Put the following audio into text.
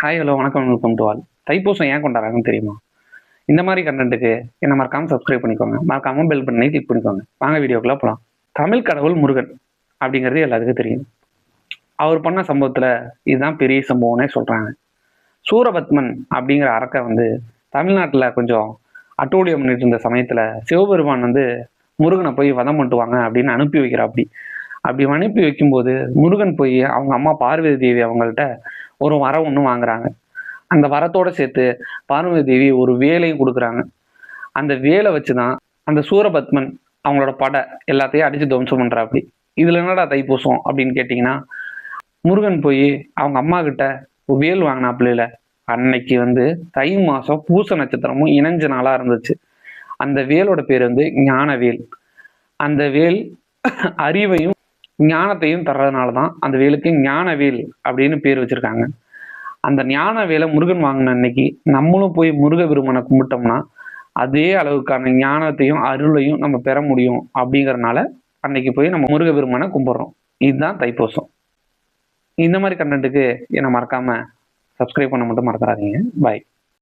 Hi hello வணக்கம் welcome to all. Thaipusam ஏன் கொண்டாடுறாங்கன்னு தெரியுமா? இந்த மாதிரி கண்டென்ட்டுக்கு என்ன மறக்காம சப்ஸ்கிரைப் பண்ணிக்கோங்க. மறக்காம பெல் பண்ணி கிளிக் பண்ணிக்கோங்க. வாங்க வீடியோக்குள்ள போகலாம். தமிழ் கடவுள் முருகன் அப்படிங்கிறது எல்லாத்துக்கும் தெரியும். அவர் பண்ண சம்பவத்துல இதுதான் பெரிய சம்பவம்னே சொல்றாங்க. சூரபத்மன் அப்படிங்கிற அரக்கன் தமிழ்நாட்டுல கொஞ்சம் அட்டூழியம் பண்ணிட்டு இருந்த சமயத்துல சிவபெருமான் முருகனை போய் வதம் பண்ணுவாங்க அப்படின்னு அனுப்பி வைக்கிறாப்படி. அப்படி அனுப்பி வைக்கும்போது முருகன் போய் அவங்க அம்மா பார்வதி தேவி அவங்கள்ட்ட ஒரு வரம் ஒன்று வாங்குறாங்க. அந்த வரத்தோட சேர்த்து பார்வதி தேவி ஒரு வேலையும் கொடுக்குறாங்க. அந்த வேலை வச்சுதான் அந்த சூரபத்மன் அவங்களோட படை எல்லாத்தையும் அடிச்சு துவம்சம் பண்றாப்படி. இதுல என்னடா தைப்பூசம் அப்படின்னு கேட்டீங்கன்னா, முருகன் போய் அவங்க அம்மா கிட்ட வேல் வாங்கினாப்புல அன்னைக்கு தை மாசம் பூச நட்சத்திரமும் இணைஞ்ச நாளா இருந்துச்சு. அந்த வேலோட பேர் ஞானவேல். அந்த வேல் அறிவையும் ஞானத்தையும் தர்றதுனாலதான் அந்த வேலுக்கு ஞானவேல் அப்படின்னு பேர் வச்சிருக்காங்க. அந்த ஞானவேலை முருகன் வாங்கின அன்னைக்கு நம்மளும் போய் முருக பெருமானை கும்பிட்டோம்னா அதே அளவுக்கான ஞானத்தையும் அருளையும் நம்ம பெற முடியும். அப்படிங்கறதுனால அன்னைக்கு போய் நம்ம முருக பெருமானை கும்பிடுறோம். இதுதான் தைப்பூசம். இந்த மாதிரி கண்டென்ட்டுக்கு என்ன மறக்காம சப்ஸ்கிரைப் பண்ண மட்டும் மறந்துடாதீங்க. பாய்.